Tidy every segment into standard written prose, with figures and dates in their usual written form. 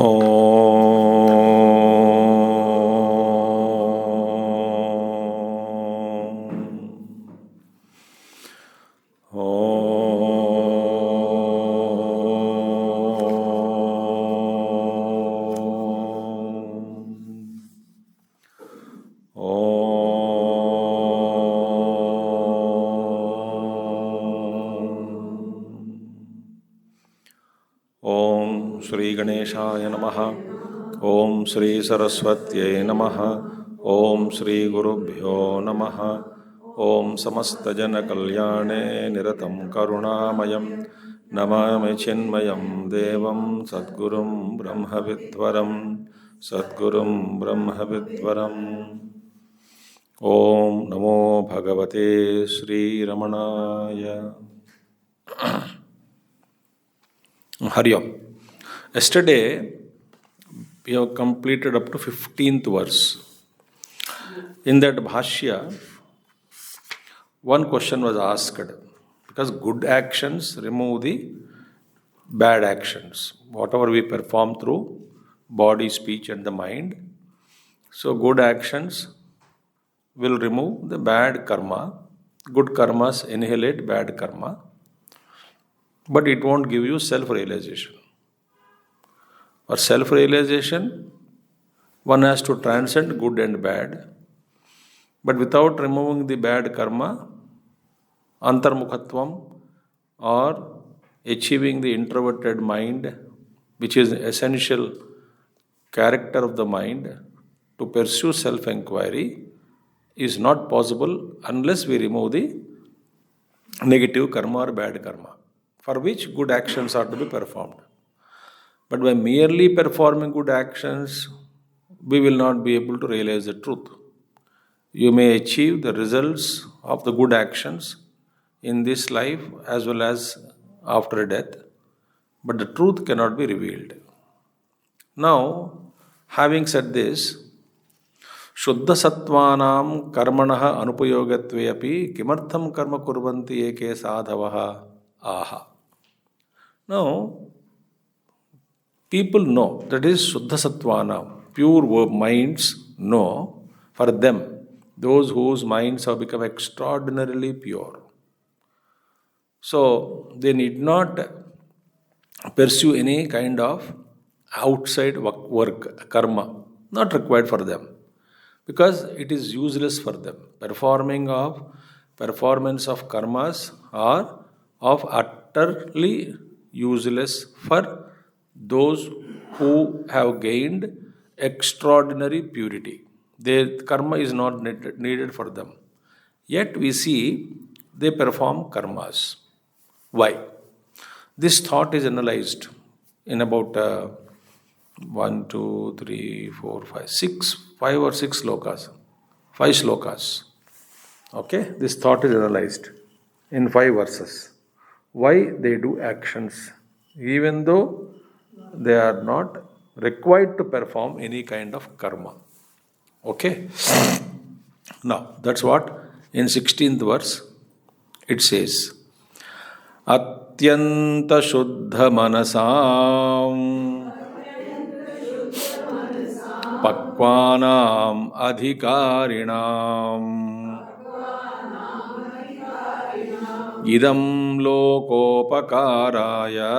Om Shri Ganeshaya Namaha. Om Shri Saraswatyai Namaha. Om Shri Gurubhyo Namaha. Om Samasta Jana Kalyane Niratam Karunamayam Namami Chinmayam Devam Sadgurum Brahmavidvaram Sadgurum Brahmavidvaram. Om Namo Bhagavate Sri Ramanaya. Hari Om. Yesterday, we have completed up to 15th verse. In that Bhashya, one question was asked, because good actions remove the bad actions, whatever we perform through body, speech and the mind. So good actions will remove the bad karma. Good karmas annihilate bad karma. But it won't give you self-realization. For self-realization, one has to transcend good and bad. But without removing the bad karma, antarmukhatvam, or achieving the introverted mind, which is essential character of the mind, to pursue self-inquiry, is not possible unless we remove the negative karma or bad karma, for which good actions are to be performed. But by merely performing good actions, we will not be able to realize the truth. You may achieve the results of the good actions in this life as well as after death, but the truth cannot be revealed. Now, having said this, Shuddha Sattvanam Karmanaha Anupayogatve api Kimartham Karma Kurvanti Eke Sadhavaha Aha. Now, people know, that is Shuddha Sattvanam, pure minds know, for them, those whose minds have become extraordinarily pure. So, they need not pursue any kind of outside work, karma, not required for them, because it is useless for them. Performance of karmas are of utterly useless for those who have gained extraordinary purity. Their karma is not needed for them. Yet we see they perform karmas. Why? This thought is analyzed in about 5 or 6 slokas. 5 slokas. Okay? This thought is analyzed in 5 verses. Why they do actions, even though they are not required to perform any kind of karma. Okay? Now, that's what in 16th verse it says. Atyanta shuddha manasam pakvanam adhikarinam idam lokopakaraya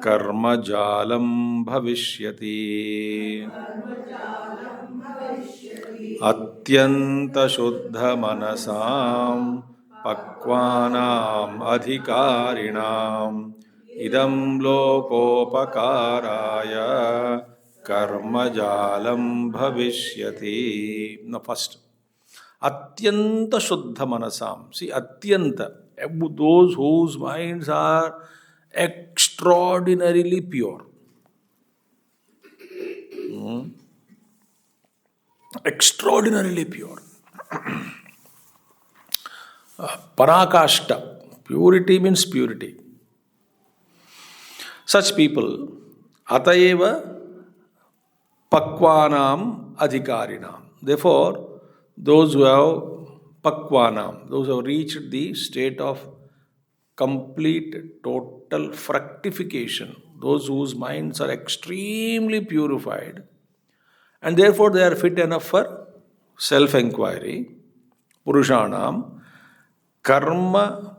karma jalam bhavishyati. Atyanta shuddha manasam pakvanam adhikarinam idam lokopakaraya karma jalam bhavishyati. Now first, Atyanta Shuddha Manasam. See, Atyanta, those whose minds are extraordinarily pure. Extraordinarily pure. Parakashta. Purity means purity. Such people, Atayeva Pakvanam Adhikarinam. Therefore, those who have Pakvanam, those who have reached the state of complete, total fructification, those whose minds are extremely purified, and therefore they are fit enough for self inquiry. Purushanam karma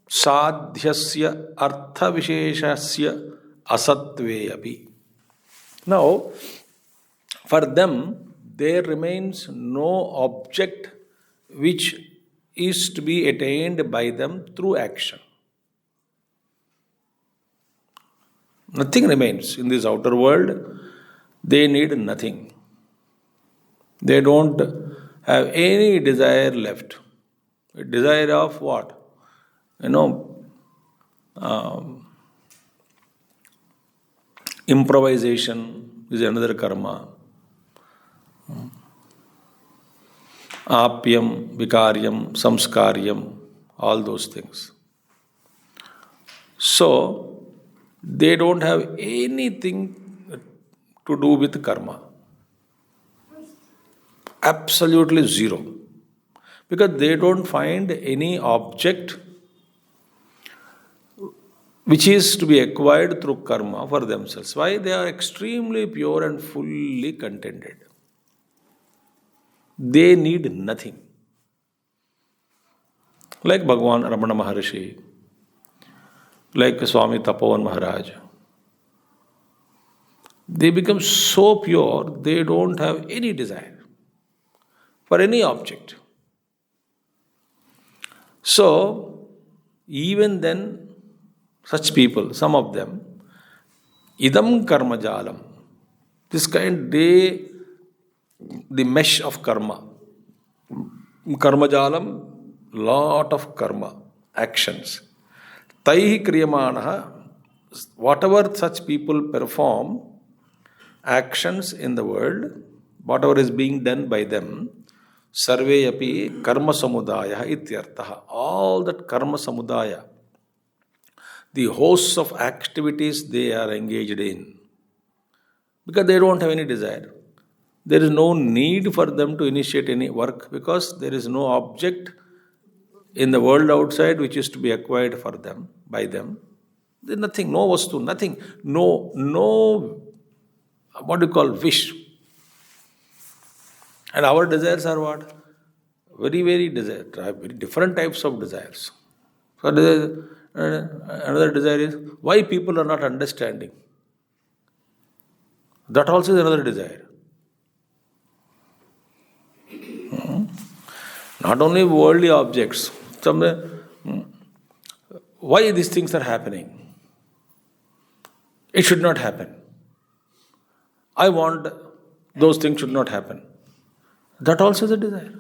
sadhyasya artha visheshasya asatve. Now, for them, there remains no object which is to be attained by them through action. Nothing remains in this outer world. They need nothing. They don't have any desire left. A desire of what? Um, Improvisation is another karma. Apyam, vikaryam, samskaryam, all those things. So, they don't have anything to do with karma. Absolutely zero. Because they don't find any object which is to be acquired through karma for themselves. Why? They are extremely pure and fully contented. They need nothing. Like Bhagavan Ramana Maharshi, like Swami Tapovan Maharaj. They become so pure, they don't have any desire for any object. So, even then, such people, some of them, idam karma jalam, this kind, the mesh of karma jalam, lot of karma, actions. Taihi kriyamanaha, whatever such people perform, actions in the world, whatever is being done by them, sarve api karma samudaya ityartaha. All that karma samudaya, the hosts of activities they are engaged in, because they don't have any desire. There is no need for them to initiate any work because there is no object in the world outside which is to be acquired for them, by them. There is nothing, no vastu, nothing, no, what do you call, wish. And our desires are what? Very, very desire, very different types of desires. So another desire is why people are not understanding. That also is another desire. Not only worldly objects. Why these things are happening? It should not happen. I want those things should not happen. That also is a desire.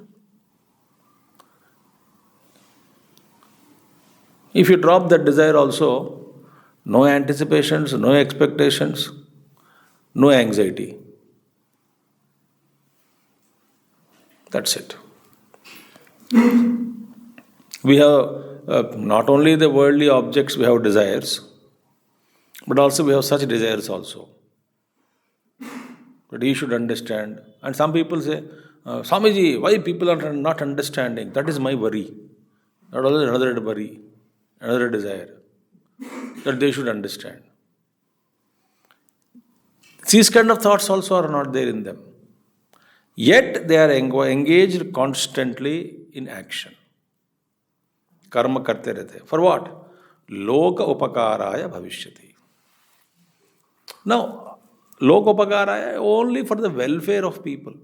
If you drop that desire also, no anticipations, no expectations, no anxiety. That's it. We have not only the worldly objects, we have desires, but also we have such desires also. But you should understand. And some people say, Swamiji, why people are not understanding? That is my worry. That is another worry, another desire. That they should understand. These kind of thoughts also are not there in them. Yet they are engaged constantly in action. Karma karte rehte. For what? Loka upakaraya bhavishyati. Now, loka upakaraya only for the welfare of people.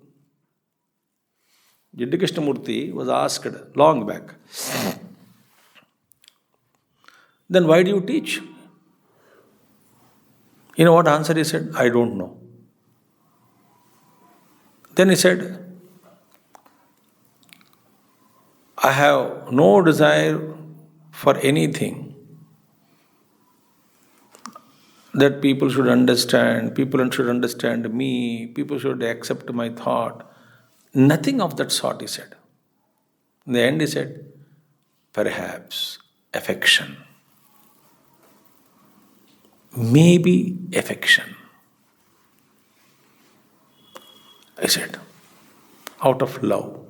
Jiddu Krishnamurti was asked long back, then why do you teach? You know what answer he said? I don't know. Then he said, I have no desire for anything that people should understand, people should understand me, people should accept my thought. Nothing of that sort, he said. In the end, he said, perhaps affection. Maybe affection. I said, out of love.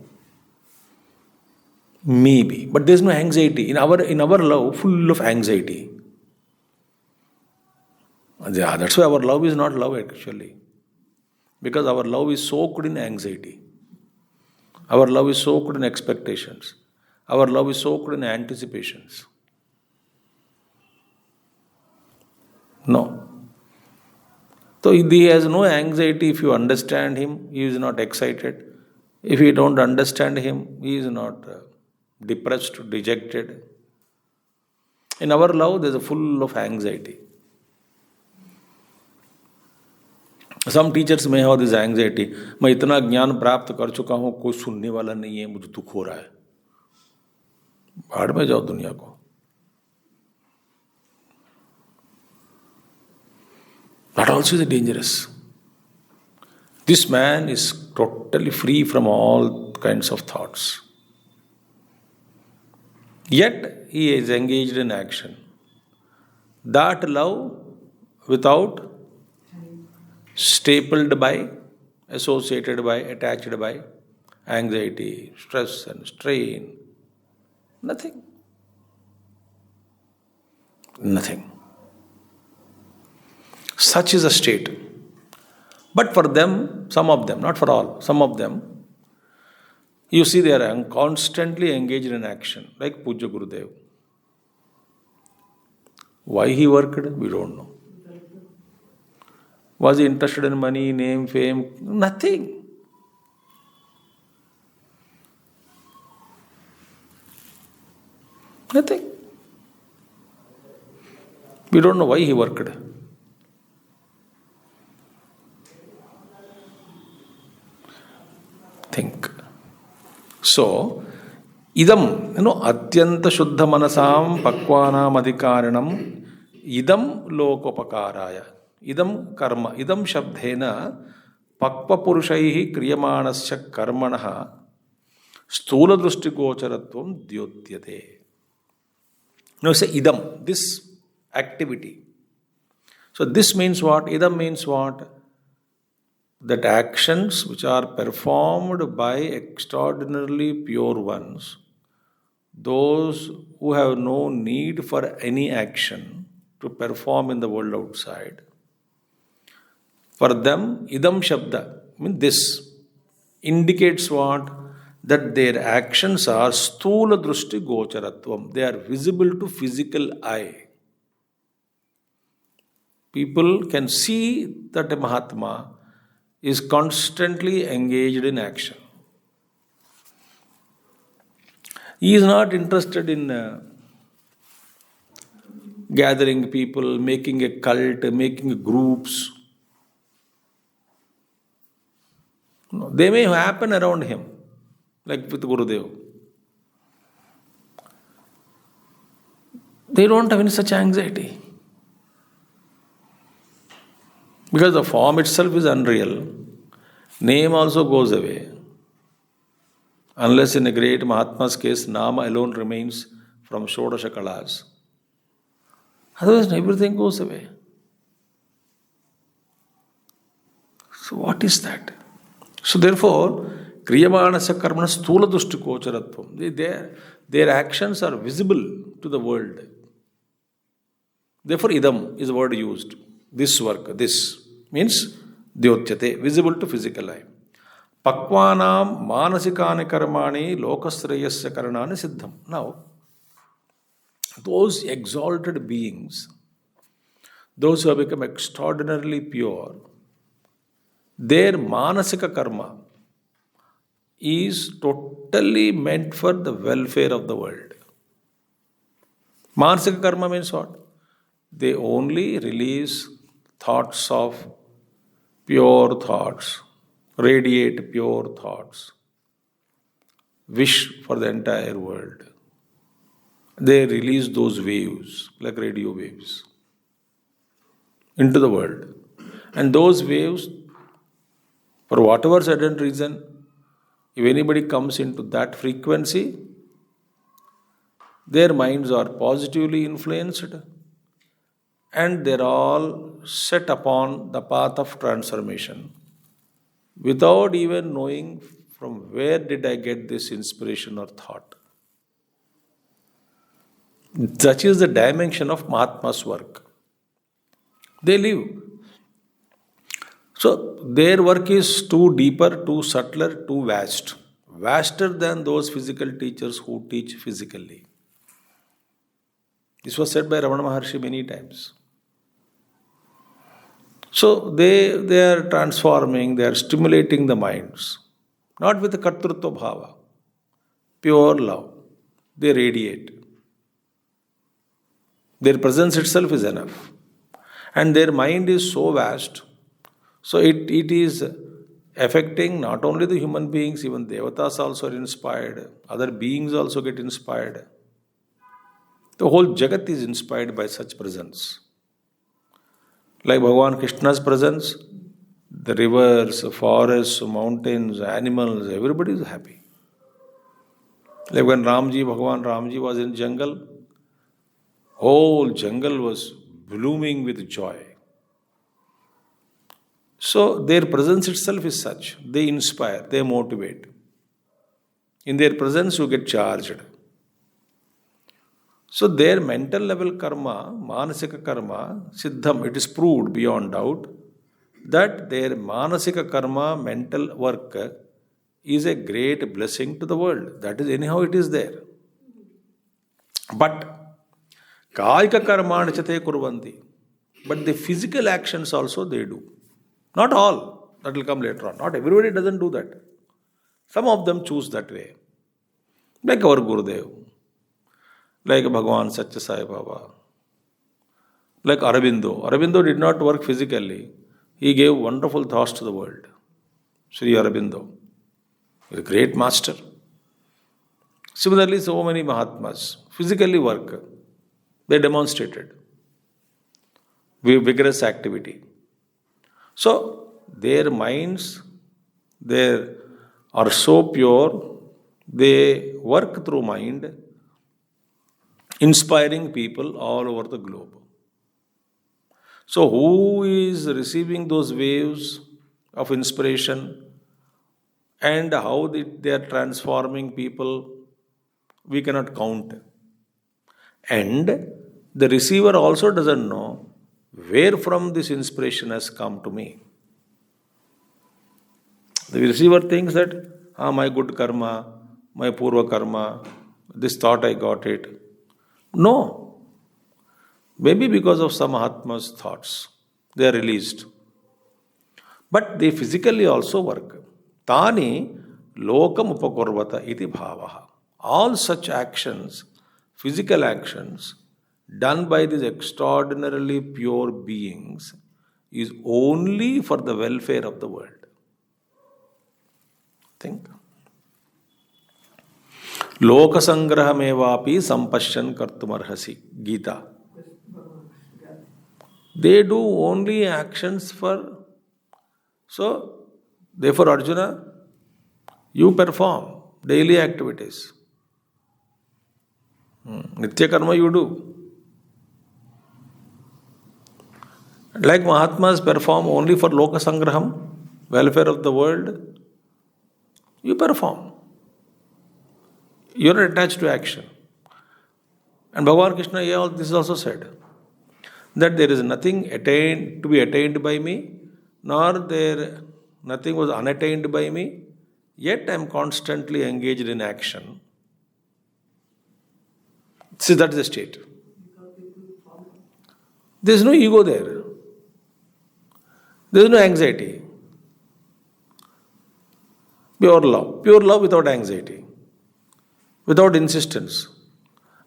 Maybe. But there's no anxiety. In our love, full of anxiety. Yeah, that's why our love is not love actually. Because our love is soaked in anxiety. Our love is soaked in expectations. Our love is soaked in anticipations. No. So he has no anxiety if you understand him, he is not excited. If you don't understand him, he is not depressed, dejected. In our love, there is a full of anxiety. Some teachers may have this anxiety. मैं इतना ज्ञान प्राप्त कर चुका हूँ, कोई सुनने वाला नहीं है, मुझे दुख हो रहा है. भाड़ में जाओ दुनिया को. That also is dangerous. This man is totally free from all kinds of thoughts. Yet he is engaged in action. That love without stapled by, associated by, attached by anxiety, stress and strain. Nothing. Nothing. Such is a state. But for them, some of them, not for all, some of them, you see they are constantly engaged in action, like Puja Gurudev. Why he worked, we don't know. Was he interested in money, name, fame? Nothing. Nothing. We don't know why he worked. Think. So, idam, atyanta shuddha manasam pakvanam adhikaranam idam lokopakaraya. Idam karma. Idam shabdhena pakva purushaihi kriyamanasya karmanaha stula drushti gocharatvam dyotyate. Now say idam, this activity. So this means what? Idam means what? That actions which are performed by extraordinarily pure ones, those who have no need for any action to perform in the world outside, for them, idam shabda, this indicates what? That their actions are stula drushti gocharatvam. They are visible to physical eye. People can see that a Mahatma is constantly engaged in action. He is not interested in gathering people, making a cult, making groups. No, they may happen around him, like with Gurudev. They don't have any such anxiety. Because the form itself is unreal, name also goes away. Unless in a great Mahatma's case, Nama alone remains from Shodasha Kalas. Otherwise, everything goes away. So, what is that? So, therefore, Kriyamanasya Karmana Stula Dushti Kocharatvam. Their actions are visible to the world. Therefore, idam is the word used. This work, this means dyotyate, visible to physical eye. Pakvanam manasikani karmani lokasrayasya karanani siddham. Now, those exalted beings, those who have become extraordinarily pure, their manasika karma is totally meant for the welfare of the world. Manasika karma means what? They only release thoughts of pure thoughts, radiate pure thoughts, wish for the entire world. They release those waves, like radio waves, into the world. And those waves, for whatever certain reason, if anybody comes into that frequency, their minds are positively influenced and they're all set upon the path of transformation without even knowing from where did I get this inspiration or thought. Such is the dimension of Mahatma's work. They live. So their work is too deeper, too subtler, too vast. Vaster than those physical teachers who teach physically. This was said by Ramana Maharshi many times. So they are transforming, they are stimulating the minds, not with the kartrutva bhava, pure love. They radiate. Their presence itself is enough. And their mind is so vast, so it is affecting not only the human beings, even devatas also are inspired, other beings also get inspired. The whole Jagat is inspired by such presence. Like Bhagavan Krishna's presence, the rivers, forests, mountains, animals, everybody is happy. Like when Bhagavan Ramji was in jungle, whole jungle was blooming with joy. So their presence itself is such. They inspire, they motivate. In their presence you get charged. So their mental level karma, manasika karma, siddham, it is proved beyond doubt that their manasika karma, mental work is a great blessing to the world. That is anyhow it is there. But kaika karma chate kurvanti. But the physical actions also they do. Not all. That will come later on. Not everybody doesn't do that. Some of them choose that way. Like our Gurudev. Like Bhagavan Satya Sai Baba. Like Aurobindo. Aurobindo did not work physically. He gave wonderful thoughts to the world. Sri Aurobindo. He is a great master. Similarly, so many Mahatmas physically work. They demonstrated vigorous activity. So, their minds, they are so pure, they work through mind, inspiring people all over the globe. So, who is receiving those waves of inspiration and how they are transforming people, we cannot count. And the receiver also doesn't know where from this inspiration has come to me. The receiver thinks that, my good karma, my purva karma, this thought I got it. No. Maybe because of some Mahatma's thoughts, they are released. But they physically also work. Tani lokam upakurvata iti bhavaha. All such actions, physical actions, done by these extraordinarily pure beings is only for the welfare of the world. Think. Lokasangrahamevapi sampashyan kartumarhasi. Geeta. They do only actions for... So, therefore Arjuna, you perform daily activities. Nitya karma you do. Like Mahatmas perform only for Loka Sangraham, welfare of the world, you perform. You are attached to action. And Bhagavan Krishna, this is also said, that there is nothing to be attained by me, nor nothing was unattained by me, yet I am constantly engaged in action. See, that is the state. There is no ego there. There is no anxiety. Pure love without anxiety, without insistence.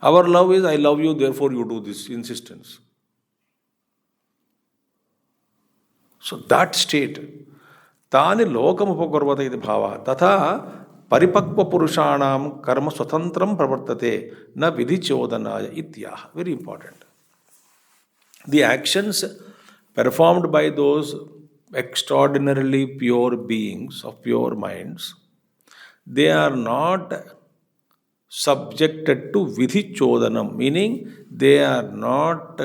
Our love is, I love you, therefore you do this, insistence. So that state, tani lokam upakurvata iti bhava, tatha paripakva purushanam karma swatantram pravartate na vidhi chodanaya ityaha. Very important. The actions performed by those extraordinarily pure beings of pure minds, they are not subjected to vidhi chodanam, meaning they are not,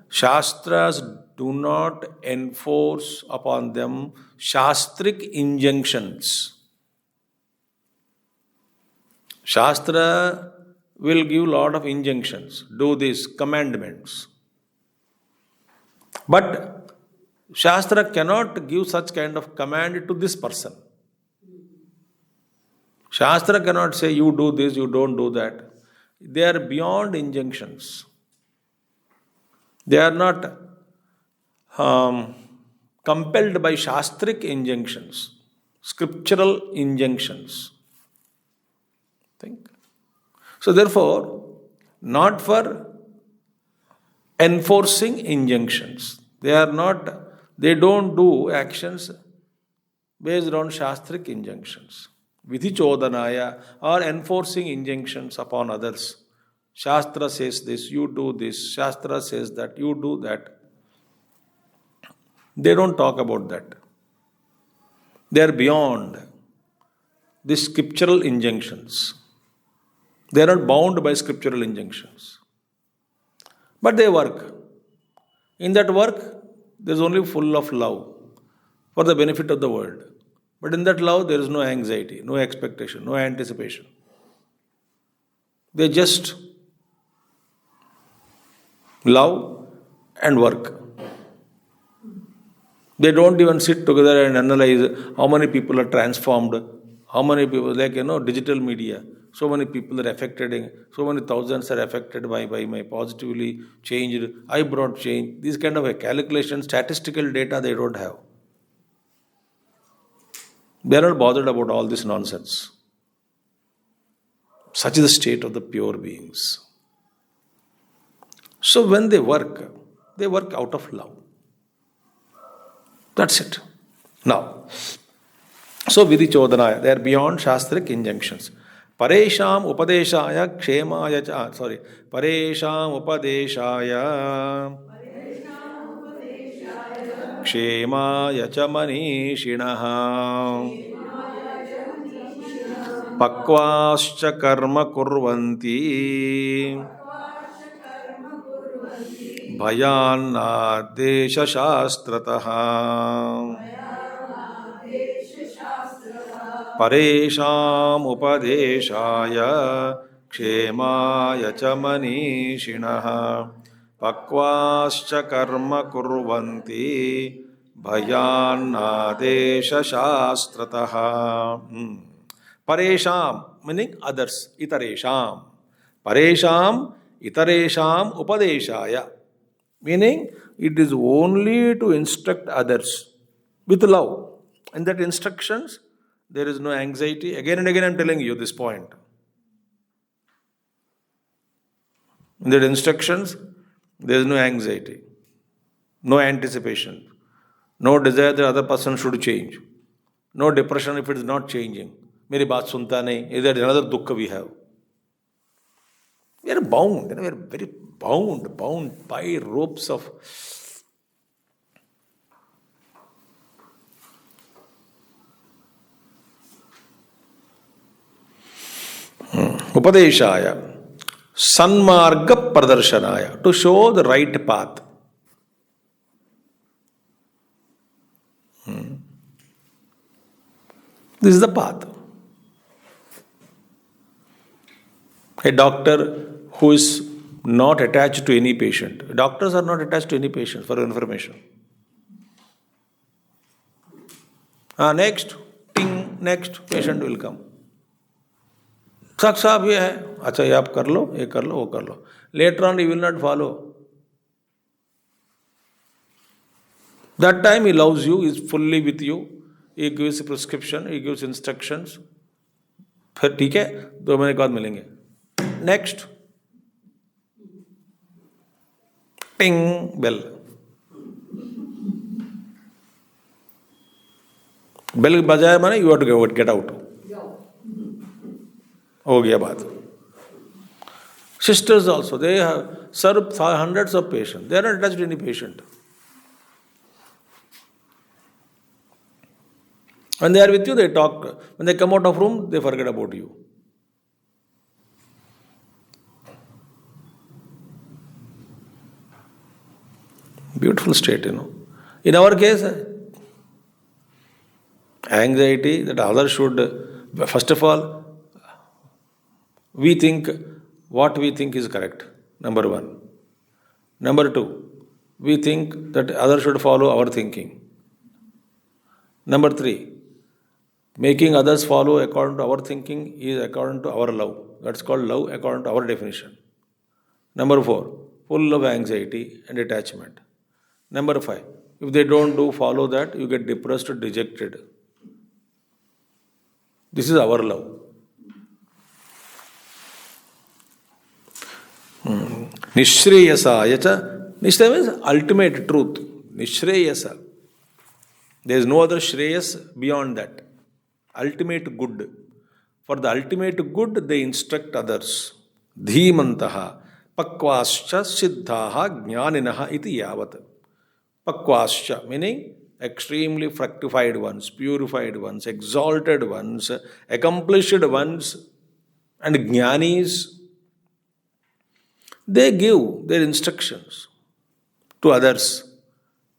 shastras do not enforce upon them shastric injunctions. Shastra will give lot of injunctions, do this, commandments. But Shastra cannot give such kind of command to this person. Shastra cannot say, you do this, you don't do that. They are beyond injunctions. They are not compelled by Shastric injunctions, scriptural injunctions. Think. So therefore, not for enforcing injunctions. They don't do actions based on Shastric injunctions. Vidhi chodanaya, or enforcing injunctions upon others. Shastra says this, you do this. Shastra says that, you do that. They don't talk about that. They are beyond these scriptural injunctions. They are not bound by scriptural injunctions. But they work. In that work, there is only full of love for the benefit of the world. But in that love, there is no anxiety, no expectation, no anticipation. They just love and work. They don't even sit together and analyze how many people are transformed, how many people, digital media, so many people are affected, so many thousands are affected by my positively changed, I brought change. These kind of a calculation, statistical data they don't have. They are not bothered about all this nonsense. Such is the state of the pure beings. So when they work out of love. That's it. Now, so Vidhi Chodanaya, they are beyond Shastric injunctions. Paresham Upadeshaya Kshemaya Paresham Upadeshaya Kshemaya cha Manishinaha Pakvascha Karma Kurvanti Bhayanna Desha Shastrataha Paresham Upadeshaya Kshemaya cha Manishinaha Pakvascha Karma Kurvanti Bhayanna Desha Shastrataha. Paresham meaning others, Itaresham. Paresham Itaresham Upadeshaya meaning it is only to instruct others with love. In that instructions, there is no anxiety. Again and again I am telling you this point. In that instructions, there is no anxiety, no anticipation, no desire that other person should change, no depression if it is not changing. Meri baat sunta nahi. There is another dukkha we have. We are bound. We are very bound by ropes of Upadeshaya, Sanmarga Pradarsanaya, to show the right path. This is the path. A doctor who is not attached to any patient. Doctors are not attached to any patient, for information. Next, ting, next patient will come. साहब ये है, अच्छा ये आप कर लो, ये कर लो, वो कर लो. Later on he will not follow. That time he loves you, is fully with you. He gives a prescription, he gives instructions. फिर ठीक है, 2 महीने के बाद मिलेंगे. Next, ting, bell. Bell बजाया माने you have to get out. हो गया बात. Sisters also, they have served hundreds of patients. They are not attached to any patient. When they are with you, they talk. When they come out of room, they forget about you. Beautiful state, In our case, anxiety that others should, first of all, we think what we think is correct, number one. Number two, we think that others should follow our thinking. Number three, making others follow according to our thinking is according to our love. That's called love according to our definition. Number four, full of anxiety and attachment. Number five, if they don't follow that, you get depressed or dejected. This is our love. Nishreyasaya cha. Nishraya means ultimate truth. Nishreyasa. There is no other shreyas beyond that. Ultimate good. For the ultimate good, they instruct others. Dhimantaha pakvascha siddhaha jnaninaha iti yavat. Pakvascha meaning extremely fructified ones, purified ones, exalted ones, accomplished ones, and jnanis. They give their instructions to others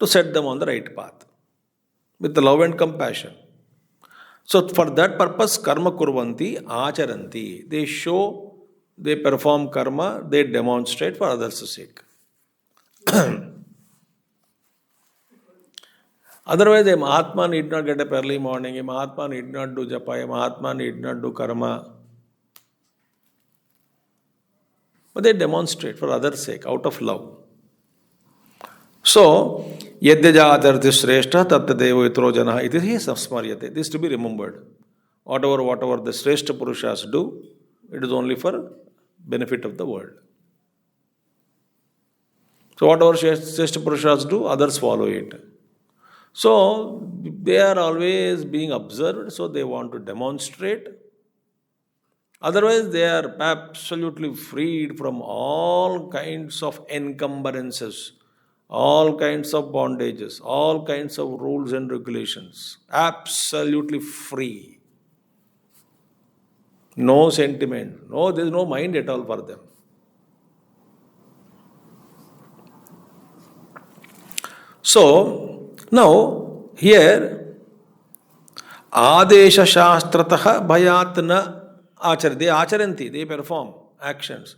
to set them on the right path with love and compassion. So, for that purpose, karma kurvanti acharanti. They show, they perform karma, they demonstrate for others' sake. Otherwise, a Mahatma need not get up early morning, a Mahatma need not do japa, a Mahatma need not do karma. But they demonstrate for others' sake, out of love. So, yadyajatarthi shrestha tattadevo yatro janaha iti samsmaryate. This to be remembered. Whatever the shrestha purushas do, it is only for benefit of the world. So, whatever shrestha purushas do, others follow it. So, they are always being observed, so they want to demonstrate. Otherwise, they are absolutely freed from all kinds of encumbrances, all kinds of bondages, all kinds of rules and regulations. Absolutely free. No sentiment. No, there is no mind at all for them. So, now, here, Adesha Shastrataha Bhayatna Achar. They acharanti, they perform actions.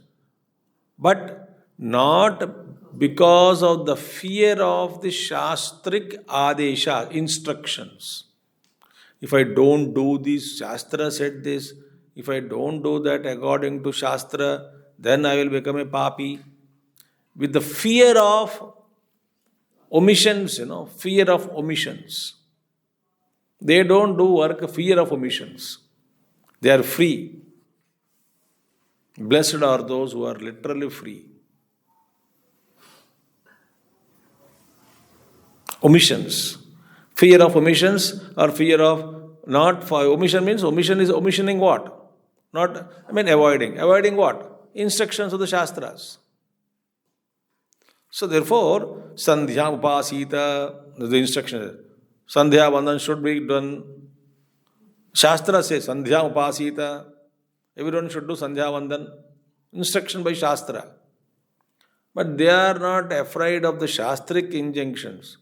But not because of the fear of the Shastrik Adesha, instructions. If I don't do this, Shastra said this. If I don't do that according to Shastra, then I will become a papi. With the fear of omissions, fear of omissions. They don't do work, fear of omissions. They are free. Blessed are those who are literally free. Omissions. Fear of omissions or fear of not for omission means omission is omissioning what? Avoiding. Avoiding what? Instructions of the Shastras. So therefore, Sandhya Upasita, the instruction is Sandhya Vandan should be done. Shastra says Sandhya Upasita. Everyone should do Sandhya Vandan. Instruction by Shastra. But they are not afraid of the Shastric injunctions.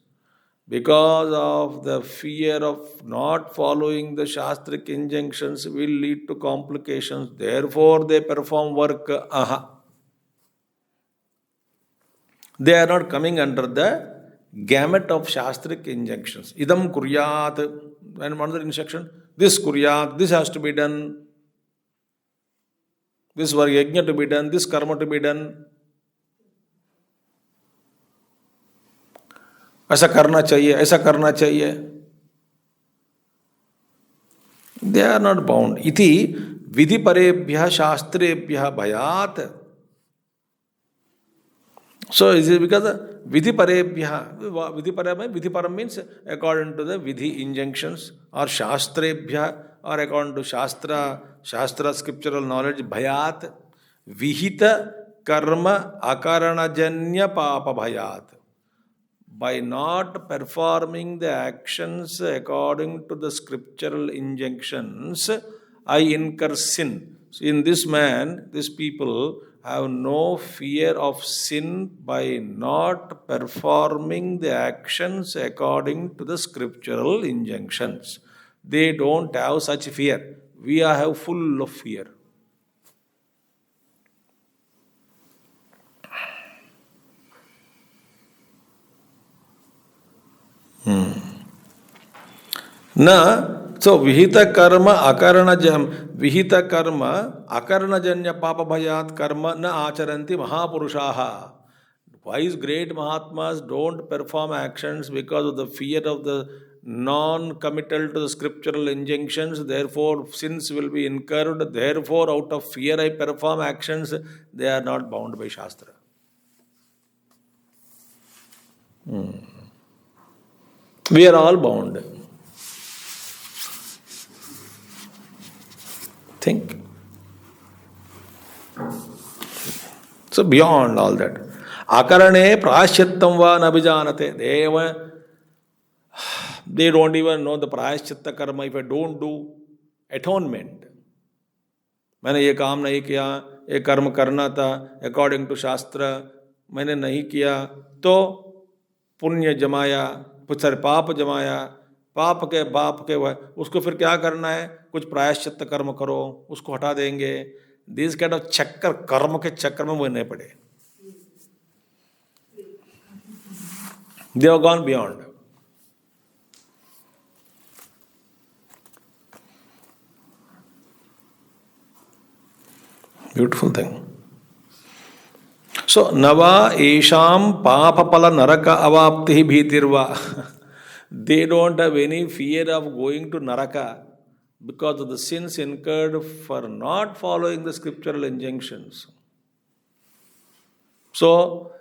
Because of the fear of not following the Shastric injunctions will lead to complications. Therefore, they perform work. They are not coming under the gamut of Shastric injunctions. Idam kuryat, and another instruction, this kuryat, this has to be done. This yajna to be done, this karma to be done. ऐसा करना चाहिए, ऐसा करना चाहिए. They are not bound. Iti vidhiparebhya shastrebhya bhayat. So is it because vidhiparam means according to the vidhi injunctions or shastrebhya or according to shastra scriptural knowledge, bhayat, vihita karma akaranajanya papa bhayat. By not performing the actions according to the scriptural injunctions, I incur sin. So in this man, these people have no fear of sin by not performing the actions according to the scriptural injunctions. They don't have such fear. We have full of fear. Na, so vihita karma vihita karma akaranajanya papa bhayat karma na acharanti mahapurushaha. Wise great Mahatmas don't perform actions because of the fear of the non-committal to the scriptural injunctions. Therefore, sins will be incurred. Therefore, out of fear I perform actions. They are not bound by Shastra. We are all bound. Think. So beyond all that. Akarane prashchittam va nabijanate. They don't even know the prashchitta karma if I don't do atonement. मैंने ये काम नहीं किया, ये कर्म करना था according to शास्त्र, मैंने नहीं किया तो पुण्य जमाया, सॉरी पाप जमाया, पाप के बाप के उसको फिर क्या करना है, कुछ प्रायश्चित्त कर्म करो, उसको हटा देंगे. दिस काइंड ऑफ चक्कर, कर्म के चक्कर में वो नहीं पड़े. They have gone beyond. Beautiful thing. So, nava esham papapala naraka avapti bhitirva. They don't have any fear of going to naraka because of the sins incurred for not following the scriptural injunctions. So,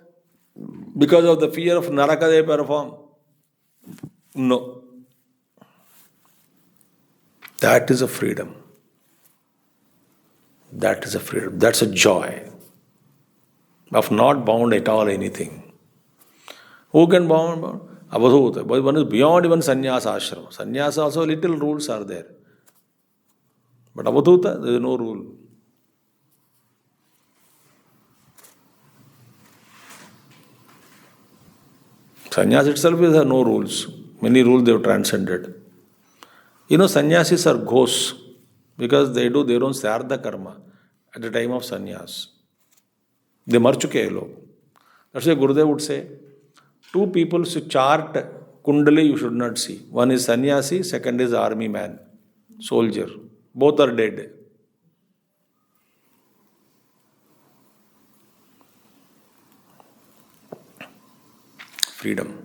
because of the fear of naraka they perform. No. That is a freedom. That is a freedom. That's a joy of not bound at all anything. Who can bound? Avadhuta. But one is beyond even sannyasa ashram. Sannyasa also little rules are there. But avadhuta, there is no rule. Sannyas itself has no rules. Many rules they have transcended. You know, sannyasis are ghosts because they do their own sardha karma at the time of sannyas. They mar chuke hai log. That's why Gurudev would say, two people should chart kundali you should not see. One is sannyasi, second is army man, soldier. Both are dead. Freedom.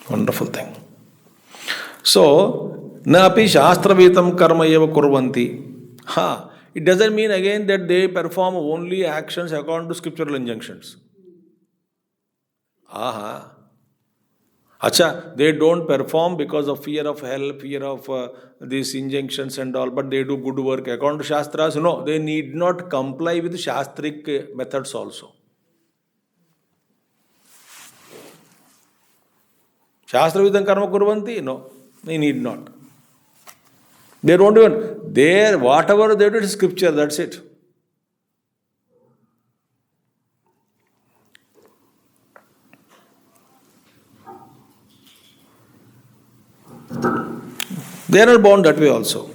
Wonderful thing. So, na api shastravitam karma eva kurvanti. It doesn't mean again that they perform only actions according to scriptural injunctions. They don't perform because of fear of hell, fear of these injunctions and all, but they do good work according to Shastras. No, they need not comply with Shastric methods also. Shastravitam karma kurvanti? No, they need not. They don't even, whatever they do is scripture, that's it. They are not bound that way also.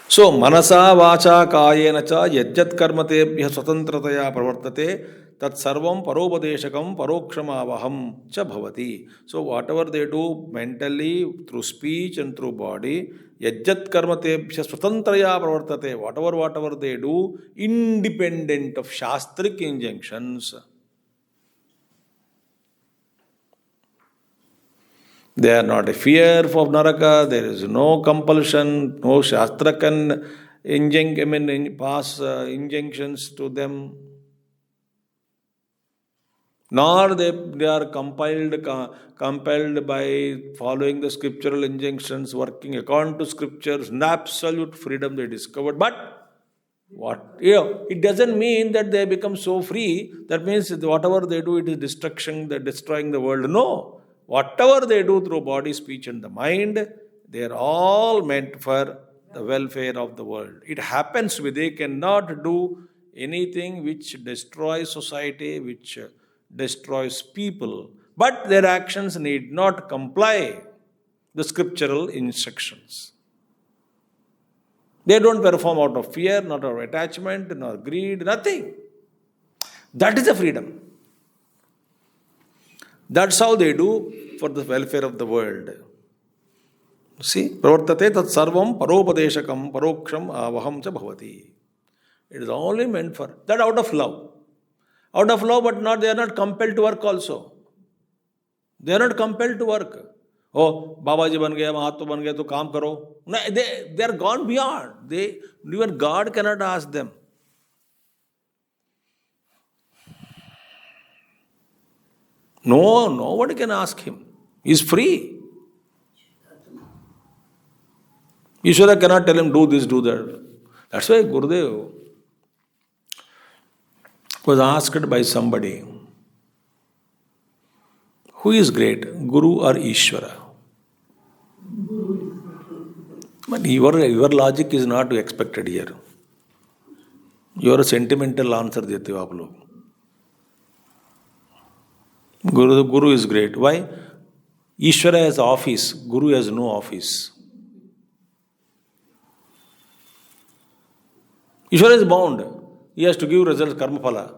So, manasa vacha kayena cha yajjat karmatebhya swatantrataya pravartate tat sarvam paropadeshakam parokshamavaham cha bhavati. So, whatever they do mentally, through speech and through body, yajjat karmatebhya swatantraya pravartate, whatever they do, independent of shastric injunctions. They are not a fear of naraka, there is no compulsion, no shastra can pass injunctions to them. Nor they are compelled by following the scriptural injunctions, working according to scriptures, in absolute freedom they discovered. But it doesn't mean that they become so free. That means whatever they do, it is destruction, they're destroying the world. No. Whatever they do through body, speech and the mind, they are all meant for the welfare of the world. It happens they cannot do anything which destroys society, which destroys people. But their actions need not comply the scriptural instructions. They don't perform out of fear, not out of attachment, nor greed, nothing. That is a freedom. That's how they do for the welfare of the world. See, pravartate tat sarvam paropadeshakam paroksham avaham cha bhavati. It is only meant for that out of love. Out of love, but not they are not compelled to work also. They are not compelled to work. Oh, Baba ji ban gaya, Mahatma ban gaya, to kaam karo. No, they are gone beyond. Even God cannot ask them. No, nobody can ask him. He is free. Ishvara cannot tell him, do this, do that. That's why Gurudev was asked by somebody, who is great, Guru or Ishvara? But your logic is not expected here. Your sentimental answer dete ho aap log. Guru is great. Why? Ishvara has office, Guru has no office. Ishvara is bound. He has to give results, karma phala.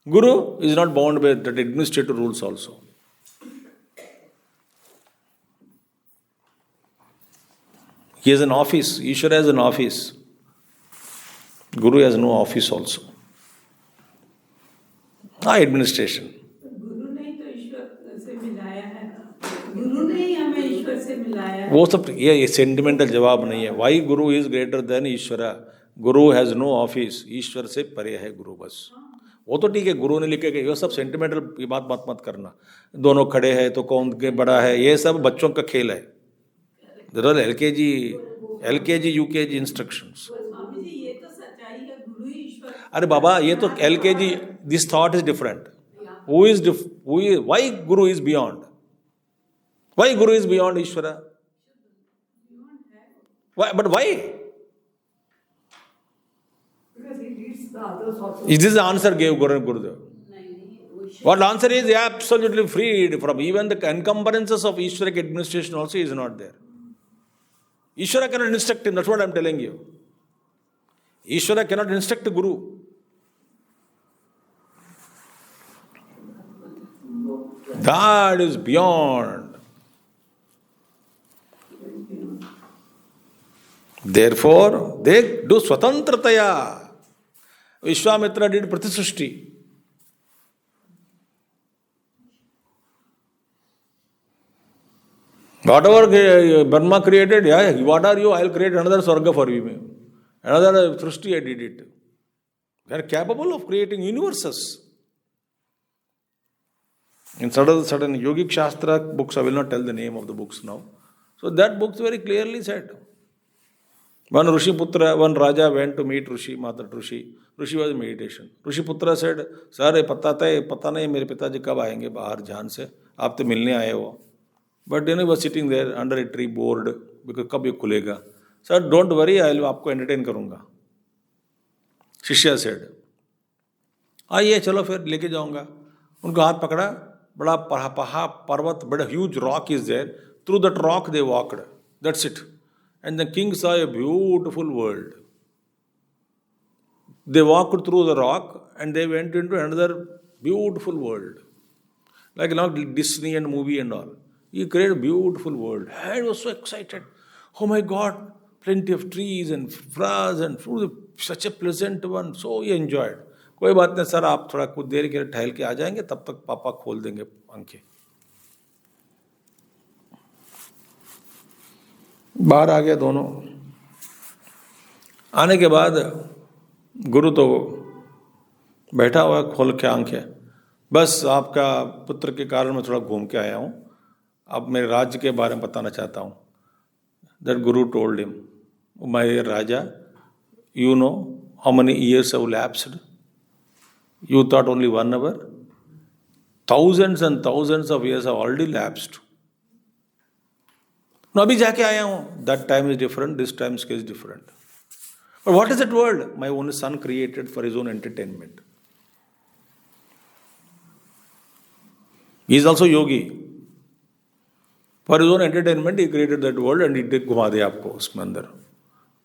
Guru is not bound by that administrative rules also. He has an office. Ishvara has an office. Guru has no office also. Administration. गुरु ने तो ईश्वर से मिलाया है ना, गुरु ने ही हमें ईश्वर से मिलाया है. वो सब ये सेंटिमेंटल जवाब नहीं है. Why Guru is greater than Ishvara? Guru has no office. ईश्वर से परे है गुरु बस. वो तो ठीक है, गुरु ने लिखे कि ये सब सेंटिमेंटल की बात मत करना. दोनों खड़े हैं तो कौन के बड़ा है, ये सब बच्चों का खेल है. LKG UKG instructions. Swami ji ये तो सच्चाई है, गुरु ही ईश्वर. अरे बाबा, ये तो LKG, this thought is different. Why Guru is beyond? Why Guru is beyond Ishvara? Why? But why? Because he leads the others also. Is this the answer gave Gurudev? What answer is absolutely freed from even the encumbrances of Ishvaric administration also is not there. Ishvara cannot instruct him, that's what I am telling you. Ishvara cannot instruct the Guru. God is beyond. Therefore, they do swatantrataya. Vishwamitra did pratisrushti. Whatever Brahma created, yeah, what are you? I'll create another Swarga for you. Another Srishti, I did it. They are capable of creating universes. In certain yogic Shastra books, I will not tell the name of the books now. So that book very clearly said. One Rishiputra, one Raja went to meet Rishi, Mata Rishi. Rishi was in meditation. Rishiputra said, Sir, pata nahi mere pitaji kab aayenge bahar jhan se. Aap to milne aaye ho. But he was sitting there under a tree bored because kab ye khulega. Sir, don't worry, I will aapko entertain karunga. Shishya said, आइए चलो फिर लेके जाऊंगा. उनको हाथ पकड़ा. बड़ा पर्वत, बड़ा huge rock is there. Through that rock they walked. That's it. And the king saw a beautiful world. They walked through the rock and they went into another beautiful world. Like Disney and movie and all. He created a beautiful world. And he was so excited. Oh my God, plenty of trees and flowers and fruit. Such a pleasant one. So he enjoyed. कोई बात नहीं sir, आप थोड़ा कुछ देर के लिए ठहल के आ जाएंगे, तब तक पापा खोल देंगे आंखें. बाहर आ गया दोनों. आने के बाद गुरु तो बैठा हुआ खोल के आंखें. बस आपका पुत्र के कारण मैं थोड़ा घूम के आया हूँ, अब मेरे राज्य के बारे में बताना चाहता हूँ. That Guru told him, my dear Raja, you know how many years have lapsed? You thought only 1 hour? Thousands and thousands of years have already lapsed. No, abhi jaake aaya hu. That time is different, this time is different. But what is that world? My own son created for his own entertainment. He is also yogi. For his own entertainment, he created that world and he did ghuma diya aapko usme andar.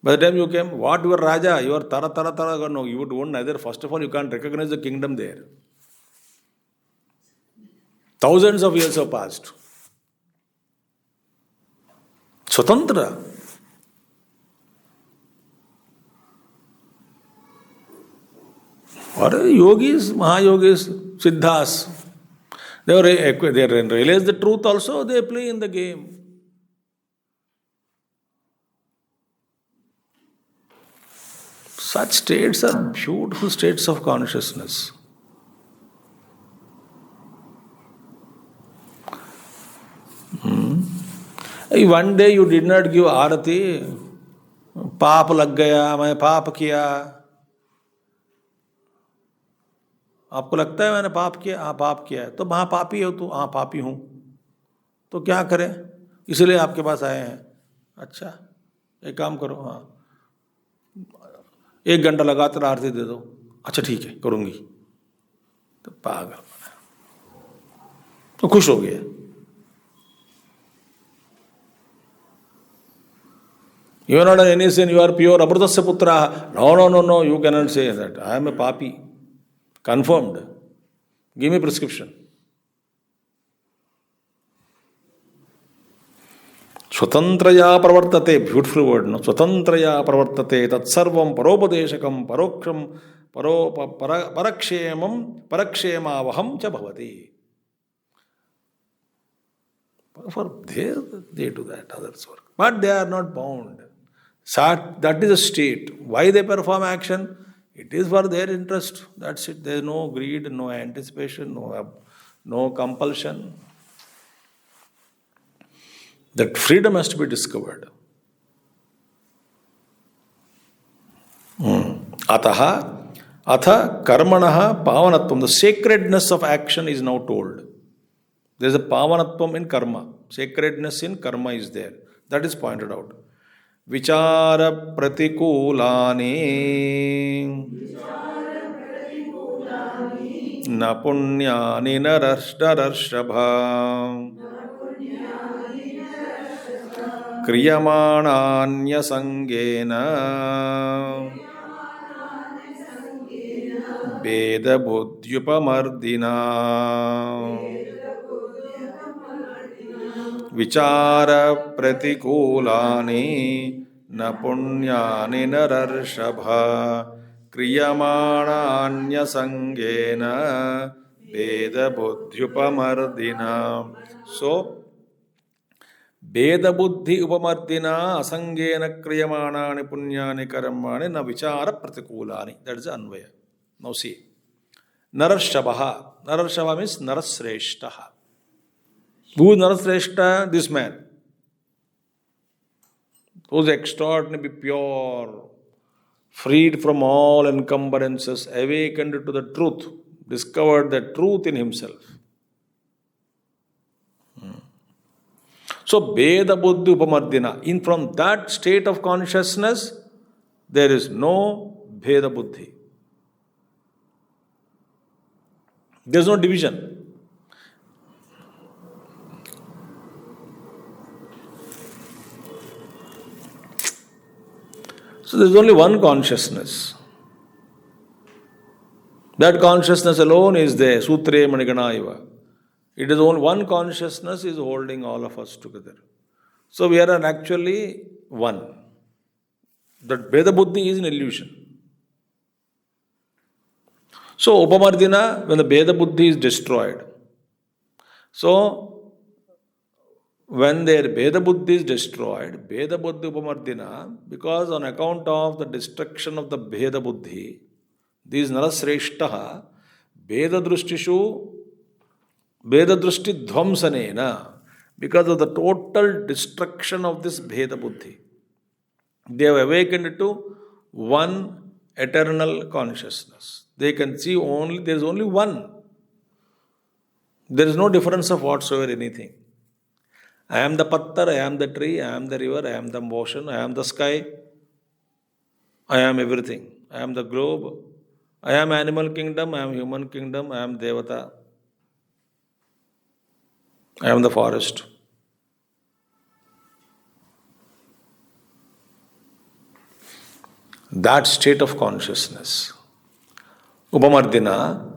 By the time you came, what you are Raja? You are tara. No, you would own neither. First of all, you can't recognize the kingdom there. Thousands of years have passed. Swatantra. Or yogis, Mahayogis, Siddhas. They realize the truth also, they play in the game. Such states are beautiful states of consciousness. One day you did not give आरती, पाप लग गया, मैं पाप किया. आपको लगता है मैंने पाप किया? हाँ पाप किया है. तो हाँ पापी हो तू? हाँ पापी हूँ. तो क्या करें? इसलिए आपके पास आए हैं. अच्छा एक काम करो, हाँ 1 घंटा लगातार आरती दे दो. अच्छा ठीक है करूँगी. तो पागल तो खुश हो गया. You are not an innocent, you are pure, Amrutasya putra. No, you cannot say that. I am a papi. Confirmed. Give me prescription. Swatantraya pravartate, beautiful word, no? Swatantraya pravartate, tat sarvam paropadeshakam, paroksham, parakshemavaham cha bhavati. For they do that, others work. But they are not bound. That is a state. Why they perform action? It is for their interest. That's it. There is no greed, no anticipation, no compulsion. That freedom has to be discovered. Atha karmanaha pavanatvam. The sacredness of action is now told. There is a pavanatvam in karma. Sacredness in karma is there. That is pointed out. Vichara pratikulani na punyani narashdararshabha kriyamananya sangena veda buddhyupamardina. Vichara pratikulani na punyani nararshabha kriyamananya sangena veda buddhyupamardina. So, veda buddhi upamardina asangena kriyamanani punyani karmani na vichara pratikulani. That is the Anvaya. Now see. Narashabha. Narashabha means narasreshtaha. Who is Narasreshta? This man. Who is extraordinarily pure, freed from all encumbrances, awakened to the truth, discovered the truth in himself. So, Veda Buddhi Upamardina. From that state of consciousness, there is no Veda Buddhi. There is no division. So there is only one consciousness. That consciousness alone is there. Sutre Maniganaiva. It is only one consciousness is holding all of us together. So we are actually one. That Veda Buddhi is an illusion. So Upamardina, when the Veda Buddhi is destroyed. So when their Veda Buddhi is destroyed, Veda Buddhi Upamardina, because on account of the destruction of the Veda Buddhi, these Narasreshtaha, Veda Drushti Dhvamsanena, because of the total destruction of this Veda Buddhi, they have awakened to one eternal consciousness. They can see there is only one. There is no difference of whatsoever anything. I am the pattar, I am the tree, I am the river, I am the ocean, I am the sky, I am everything. I am the globe, I am animal kingdom, I am human kingdom, I am Devata, I am the forest. That state of consciousness. Upamardina,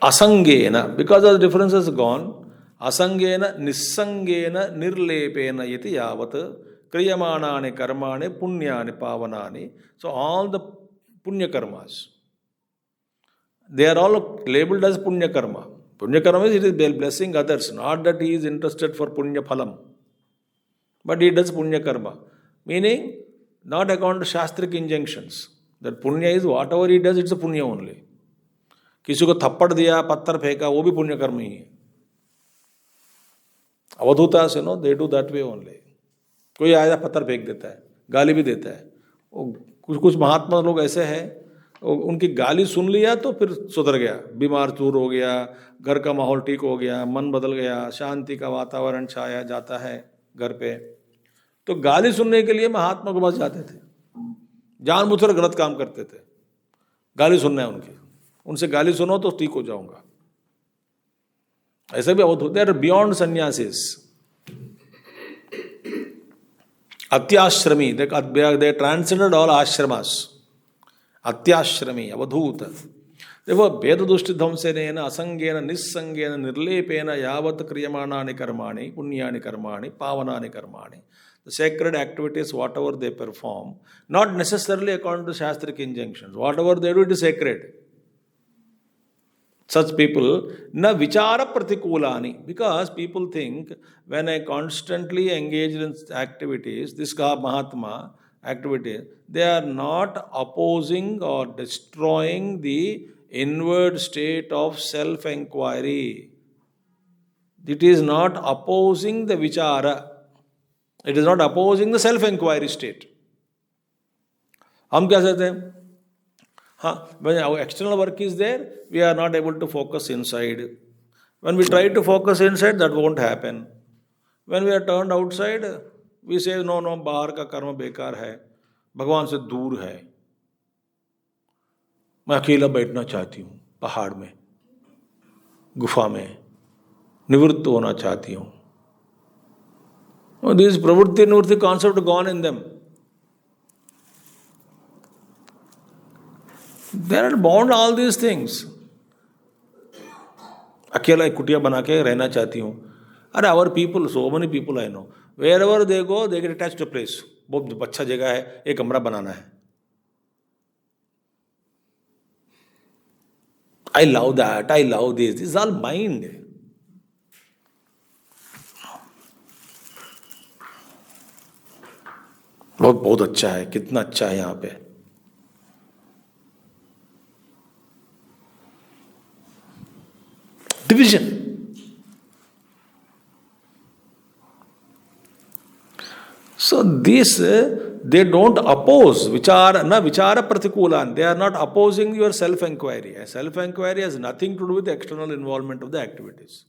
asangena, because of the difference is gone, asangena nissangena nirlepena yati yavat kriyamanani karmani punyani pavanani. So all the punya karmas, they are all labeled as punya karma. Punya karma is it is blessing others, not that he is interested for punya phalam. But he does punya karma. Meaning, not according to shastric injunctions. That punya is whatever he does, it's a punya only. किसी को थप्पड़ दिया, पत्थर फेंका, वो भी पुण्य कर्म ही है. अवधूता से no, they do that way only. कोई आया पत्थर फेंक देता है, गाली भी देता है. कुछ कुछ महात्मा लोग ऐसे हैं, उनकी गाली सुन लिया तो फिर सुधर गया, बीमार दूर हो गया, घर का माहौल ठीक हो गया, मन बदल गया, शांति का वातावरण छाया जाता है घर पे. तो गाली सुनने के लिए महात्मा के पास जाते थे, जानबूझकर गलत काम करते थे. गाली सुनना है उनकी, उनसे गाली सुनो तो ठीक हो जाऊंगा. ऐसे भी बहुत होते हैं. बियॉन्ड सन्यासीज, अत्याश्रमी, दे ट्रांसेंडेड ऑल आश्रमास. अत्याश्रमी, अवधूत. देखो, भेद दुष्टि ध्वंसेन असंगेन निस्संगेन निर्लेपेन यावत् क्रियमाणानि कर्माणि पुण्यानि कर्माणि पावनानि कर्माणि. The sacred activities, whatever they perform, not necessarily according to shastric injunctions. Whatever they do, it is sacred. Such people, na vichara pratikulani, because people think when I constantly engage in activities, this Mahatma activity, they are not opposing or destroying the inward state of self-enquiry. It is not opposing the vichara. It is not opposing the self-enquiry state. हम क्या कहते हैं? हाँ, when our external work is there, we are not able to focus inside. When we try to focus inside, that won't happen. When we are turned outside, we say, no, बाहर का कर्म बेकार है, भगवान से दूर है. मैं अकेला बैठना चाहती हूँ, पहाड़ में, गुफा में, निवृत्त होना चाहती हूँ. This pravritti nivritti concept gone in them. They are bound all these things. अकेला एक कुटिया बना के रहना चाहती हूँ. अरे our people, so many people I know, wherever they go, they get attached to a place. बहुत अच्छा जगह है, एक कमरा बनाना है. I love that, I love this. This is all mind. बहुत अच्छा है, कितना अच्छा है यहाँ पे. Division. So this, they don't oppose vichara pratikulan. They are not opposing your self-enquiry. Self-enquiry has nothing to do with the external involvement of the activities.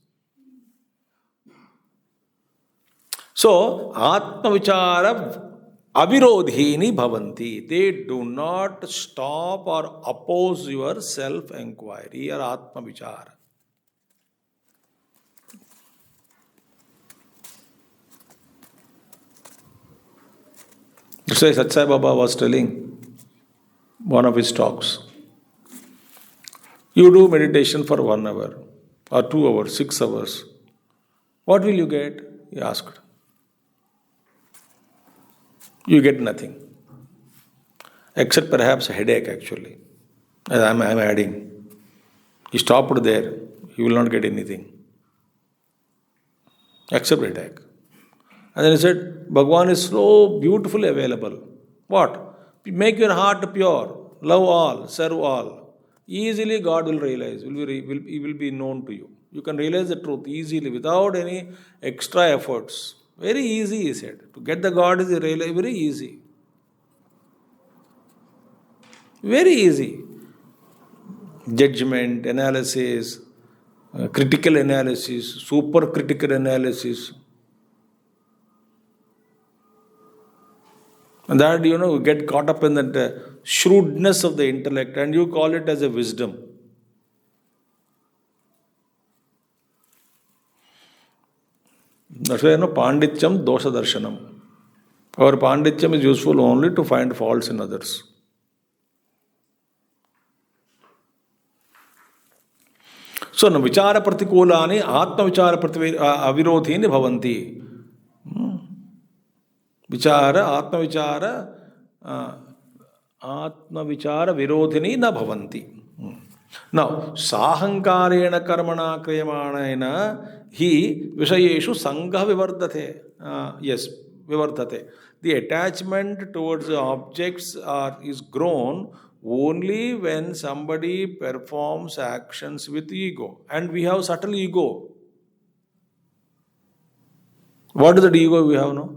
So atma vichara avirodhini bhavanti. They do not stop or oppose your self-enquiry or atma vichara. So Satsai Baba was telling one of his talks. You do meditation for 1 hour or 2 hours, 6 hours. What will you get? He asked. You get nothing. Except perhaps a headache actually. I'm adding. He stopped there. He will not get anything. Except headache. And then he said, Bhagwan is so beautifully available. What? Make your heart pure. Love all. Serve all. Easily God will realize. He will be known to you. You can realize the truth easily without any extra efforts. Very easy, he said. To get the God is really very easy. Very easy. Judgment, analysis, critical analysis, super critical analysis. And that, you get caught up in that shrewdness of the intellect and you call it as a wisdom. That's why, Pandityam dosha darshanam. Our Pandityam is useful only to find faults in others. सो न विचार प्रतिकूलानि आत्मविचार प्रति अविरोधीनि भवन्ति. विचार आत्मविचार विरोधिनी न भवन्ति. Now, साहंकारेण कर्मणा क्रियमाणेन हि विषयेषु संगः विवर्धते. Yes, vivartate. The attachment towards the objects is grown only when somebody performs actions with ego. And we have subtle ego. What is the ego we have now?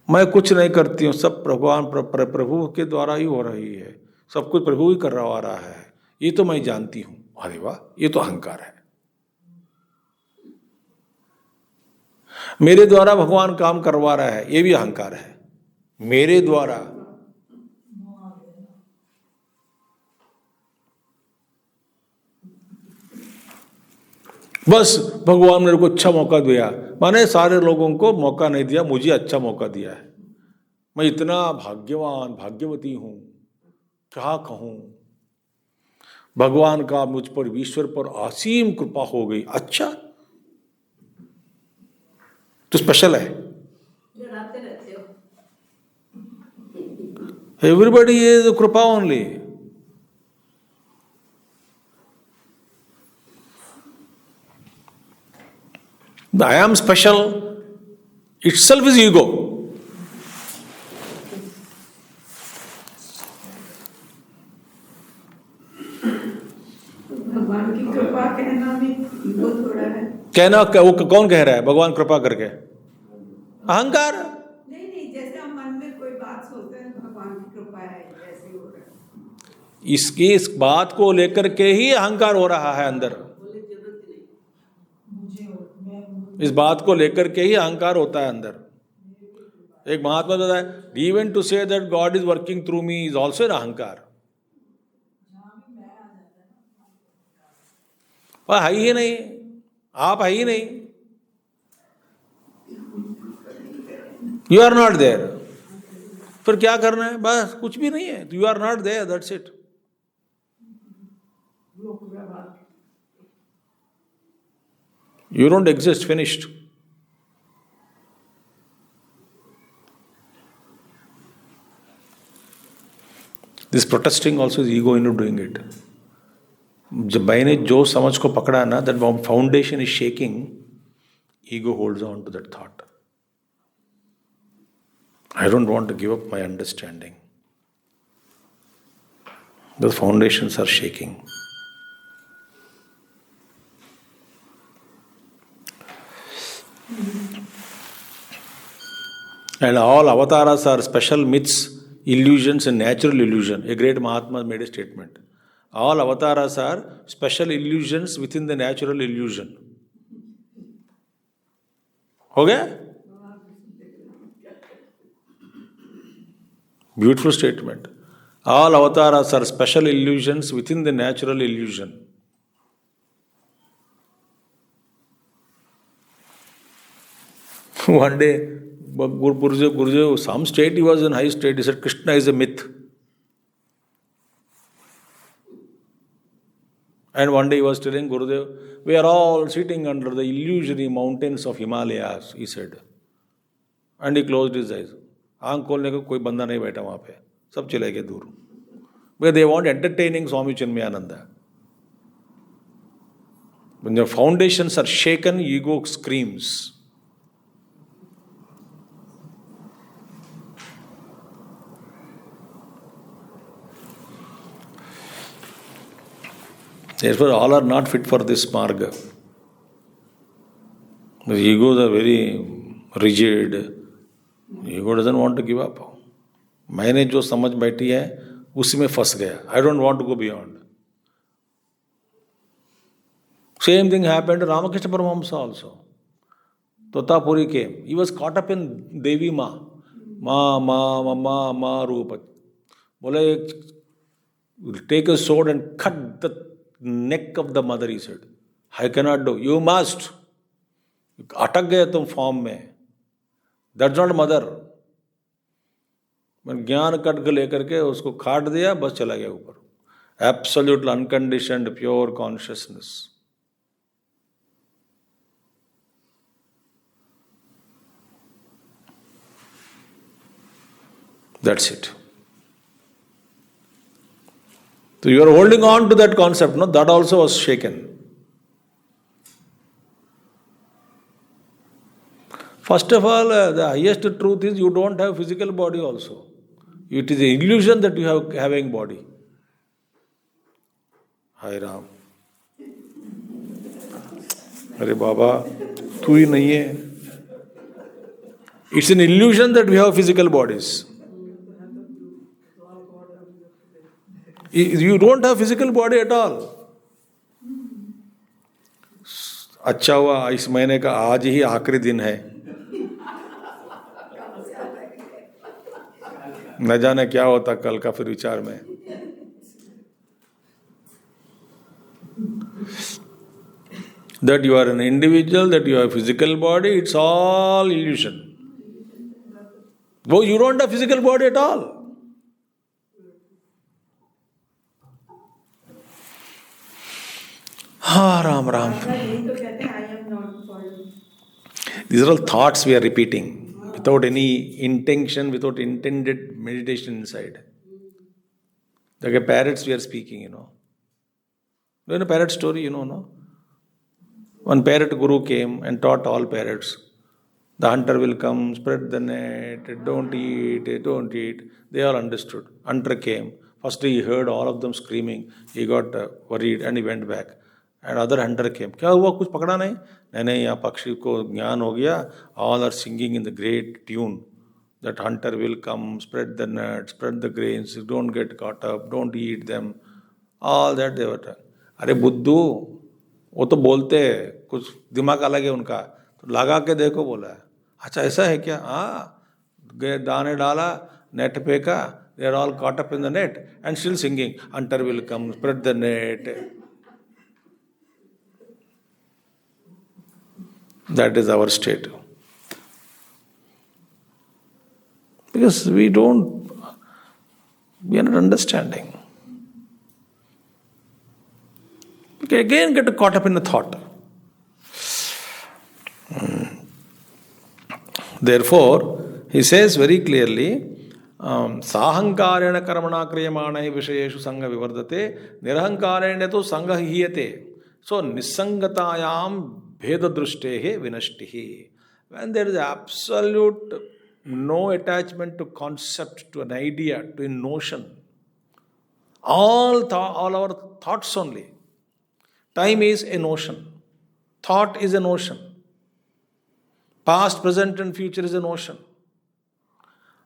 मैं कुछ नहीं करती हूँ, सब भगवान प्रभु के द्वारा ही हो रही है, सब कुछ प्रभु ही करवा रहा है, ये तो मैं जानती हूँ. अरे वाह, ये तो अहंकार है. मेरे द्वारा भगवान काम करवा रहा है, ये भी अहंकार है. मेरे द्वारा. बस भगवान मेरे को अच्छा मौका दिया, माने सारे लोगों को मौका नहीं दिया, मुझे अच्छा मौका दिया है. मैं इतना भाग्यवान भाग्यवती हूं, क्या कहूं. भगवान का मुझ पर, ईश्वर पर असीम कृपा हो गई. अच्छा, तो स्पेशल है. एवरीबडी इज कृपा only. I am special itself is ego. भगवान की कृपा कहना भी ईगो थोड़ा है. कहना वो कौन कह रहा है भगवान कृपा करके? अहंकार. नहीं, जैसे हम मन में कोई बात सोचते हैं भगवान की कृपा है, ऐसे हो रहा है. इसकी इस बात को लेकर के ही अहंकार हो रहा है अंदर. इस बात को लेकर के ही अहंकार होता है अंदर. एक महात्मा बताता है, even to say that God is working through me is also an अहंकार. पर है ही नहीं, आप है ही नहीं. You are not there. फिर क्या करना है? बस कुछ भी नहीं है. You are not there, that's it. You don't exist, finished. This protesting also is ego into doing it. जब मैंने जो समझ को पकड़ा ना, that foundation is shaking, ego holds on to that thought. I don't want to give up my understanding. The foundations are shaking. And all avatars are special myths, illusions and natural illusion. A great Mahatma made a statement. All avatars are special illusions within the natural illusion. हो गया? Beautiful statement. All avatars are special illusions within the natural illusion. One day, Gurudev, some state he was in high state, he said Krishna is a myth. And one day he was telling Gurudev, we are all sitting under the illusory mountains of Himalayas, he said. And he closed his eyes. आँख खोलने को कोई बंदा नहीं बैठा वहाँ पे, सब चले गए दूर. Because they want entertaining Swami Chinmaya. When your foundations are shaken, ego screams. Therefore, all are not fit for this marga. The egos are very rigid. Ego doesn't want to give up. मैंने जो समझ बैठी है उसी में फंस गया. I don't want to go beyond. Same thing happened to Ramakrishna Paramahamsa also. Totapuri came. He was caught up in Devi Ma. Ma Rupa. Bole, take a sword and cut the neck of the mother, he said. I cannot do. You must. अटक गए तुम form में. That's not mother. मैं ज्ञान cut के लेकर के उसको काट दिया, बस चला गया ऊपर. absolute unconditioned pure consciousness. That's it. So you are holding on to that concept, no? That also was shaken. First of all, the highest truth is you don't have physical body also. It is an illusion that you have having body. Hi Ram. अरे बाबा तू ही नहीं है. It's an illusion that we have physical bodies. You don't have physical body at all. अच्छा हुआ इस महीने का आज ही आखिरी दिन है. न जाने क्या होता कल का फिर विचार में. That you are an individual, that you have a physical body, it's all illusion. Well, you don't have physical body at all. Ram Ram. These are all thoughts we are repeating without any intention, without intended meditation inside. Like a parrots we are speaking, you know. You know a parrot story, you know, no? One parrot guru came and taught all parrots. The hunter will come, spread the net, don't eat, don't eat. They all understood. Hunter came. First he heard all of them screaming. He got worried and he went back. And other hunter came. क्या हुआ कुछ पकड़ा नहीं? नहीं यहाँ पक्षी को ज्ञान हो गया. All are singing in the great tune. That hunter will come, spread the nuts, spread the grains, don't get caught up, don't eat them. All that they were telling. अरे बुद्धू वो तो बोलते हैं कुछ दिमाग अलग है उनका तो लगा के देखो बोला है. अच्छा ऐसा है क्या? हाँ दाने डाला नेट फेंका. They are all caught up in the net and still singing. Hunter will come, spread the net. That is our state. Because we are not understanding. We can again get caught up in a thought. Therefore, he says very clearly, sahankarena karmana kriyamane vishayeshu sangha vivardate, nirahankarena to sangha hiyate. So, nisangatayam bheda drustehe vinashtihi. When there is absolute no attachment to concept, to an idea, to a notion, all our thoughts only. Time is a notion. Thought is a notion. Past, present and future is a notion.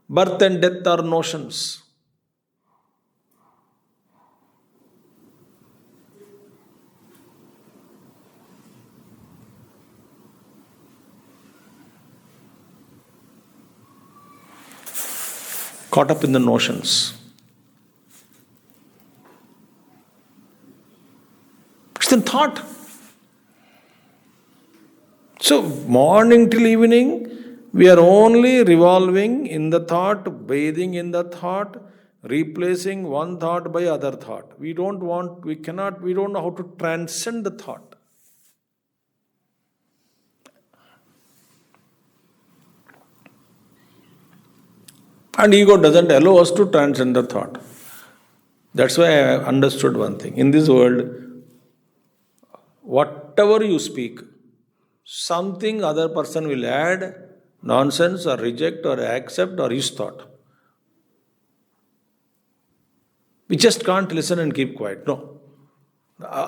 Birth and death are notions. Caught up in the notions. It's in thought. So, morning till evening, we are only revolving in the thought, bathing in the thought, replacing one thought by other thought. We don't know how to transcend the thought. And ego doesn't allow us to transcend the thought. That's why I understood one thing. In this world, whatever you speak, something other person will add, nonsense or reject or accept or his thought. We just can't listen and keep quiet. No.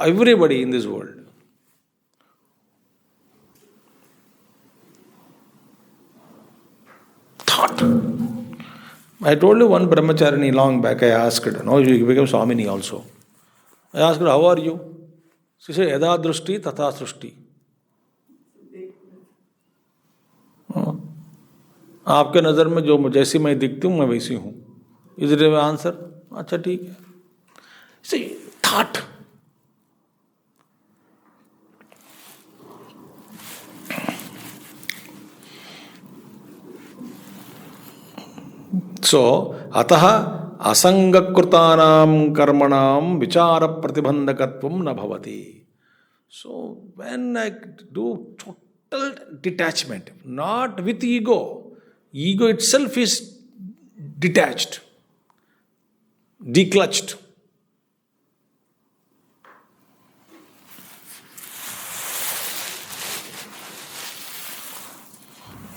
Everybody in this world. Thought. I told you one brahmacharini long back, I asked her, no, you became Swamini also. I asked her, how are you? She said, yada drushti tatha srushti. आपके नज़र में जो जैसी मैं दिखती हूँ मैं वैसी हूँ. Is it an answer? अच्छा ठीक है. See, thought. So, अतः asangakrutanam karmanam vichara pratibandhakatvam na bhavati. So when I do total detachment, not with ego, ego itself is detached, declutched.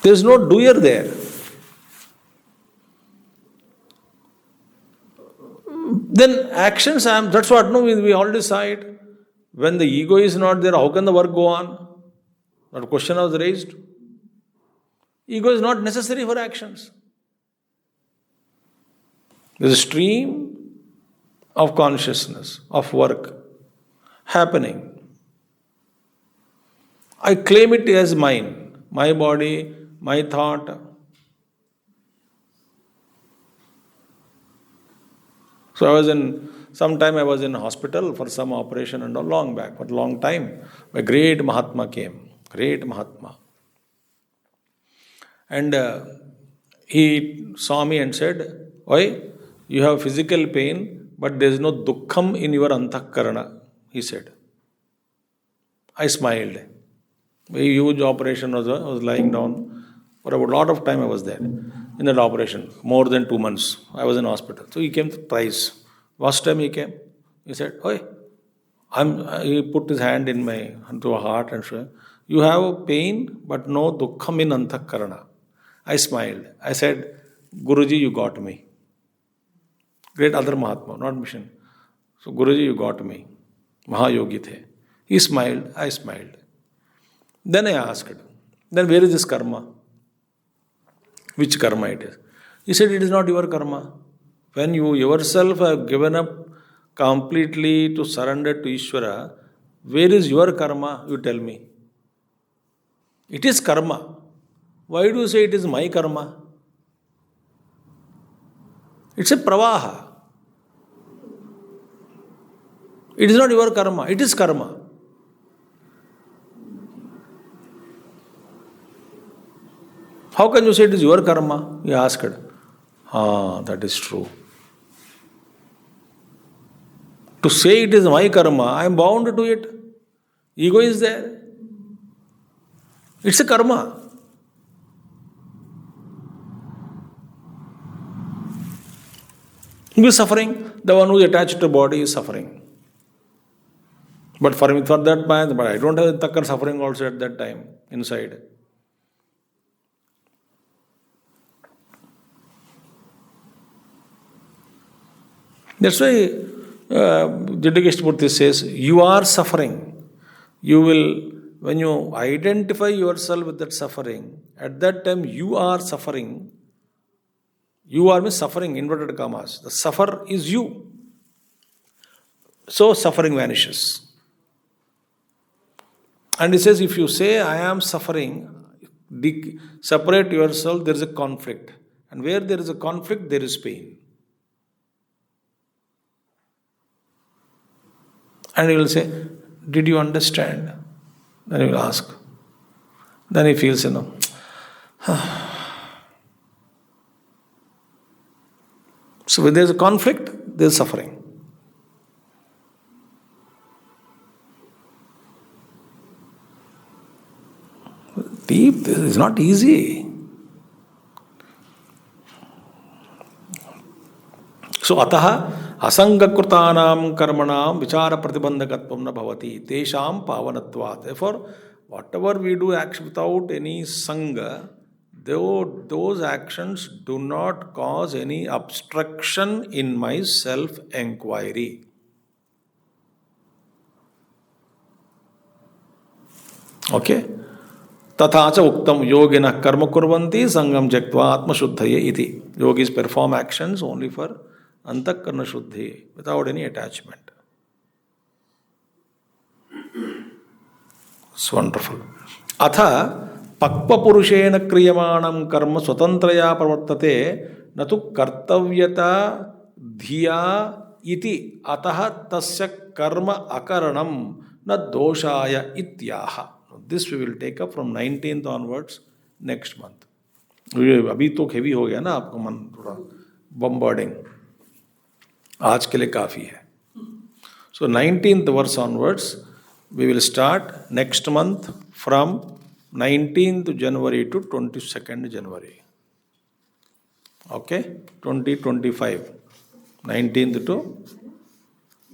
There is no doer there. Then actions, that's what we all decide. When the ego is not there, how can the work go on? That question was raised. Ego is not necessary for actions. There is a stream of consciousness, of work happening. I claim it as mine, my body, my thought. So sometime I was in hospital for some operation and a long back, but long time. A great Mahatma came, great Mahatma. And he saw me and said, "Why? You have physical pain, but there is no dukkham in your antakarana," he said. I smiled. A huge operation I was lying down. For a lot of time I was there in that operation, more than 2 months. I was in hospital. So he came thrice. Last time he came, he said, "Oi," he put his hand into a heart and said, "You have pain, but no dukkham in antakarana." I smiled. I said, "Guruji, you got me." Great other Mahatma, not mission. So, "Guruji, you got me." Mahayogi the. He smiled, I smiled. Then I asked, "Then where is this karma? Which karma it is?" He said, "It is not your karma. When you yourself have given up completely to surrender to Ishvara, where is your karma? You tell me." It is karma. Why do you say it is my karma? It's a pravaha. It is not your karma, it is karma. How can you say it is your karma? He asked. That is true. To say it is my karma, I am bound to it. Ego is there. It's a karma. Who is suffering? The one who is attached to body is suffering. But for that man, but I don't have takkar suffering also at that time inside. That's why Jidagishmurti says, you are suffering. You will, when you identify yourself with that suffering, at that time you are suffering. You are suffering, inverted commas. The suffer is you. So suffering vanishes. And he says, if you say, I am suffering, separate yourself, there is a conflict. And where there is a conflict, there is pain. And he will say, did you understand? Then he will ask. Then he feels, So when there is a conflict, there is suffering. Deep, this is not easy. So, ataha asangakrutanam karmanam vichara pratibandhakatvam na bhavati tesham pavanatvat. Therefore, whatever we do without any sangha, those actions do not cause any obstruction in my self-enquiry. Okay? Tathacha uktam yogina karma kurvanti sangam jaktva atma shuddhaye iti. Yogis perform actions only for antakarna shuddhi, without any attachment. It's wonderful. Atha pakpa purushena kriyamanam karma swatantraya pravartate natu kartavyata dhiya iti ataha tasya karma akaranam na doshaya ityaha. This we will take up from 19th onwards next month. अभी तो heavy हो गया ना आपका मन थोड़ा bombarding. आज के लिए काफ़ी है. So 19th verse onwards, we will start next month from 19th January to 22nd January. Okay, 2025, 19th to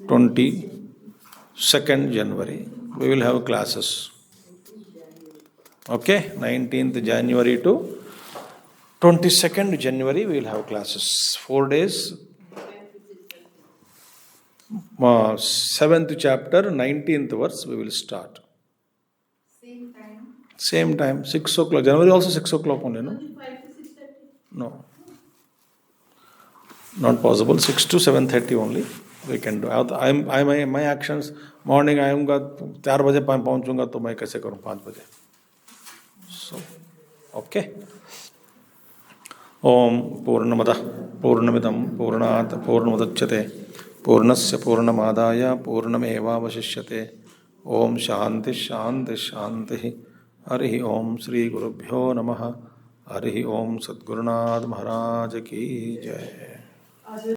22nd January, we will have classes. Okay, 19th January to 22nd January, we will have classes. 4 days. 7th chapter, 19th verse, we will start. Same time, 6 o'clock. January also 6 o'clock only, no? No. Not possible. 6 to 7:30 only we can do. My actions, morning आऊँगा 4 बजे पहुँचूँगा तो मैं कैसे करूँ 5 बजे. So, okay. ओम पूर्णमदः पूर्णमिदं पूर्णात् पूर्णमुदच्यते पूर्णस्य पूर्णमादाय पूर्णमेवावशिष्यते. ओम शांति शांति शांति. हरि ओम श्री गुरुभ्यो नमः. हरि ओम सद्गुरुनाथ महाराज की जय.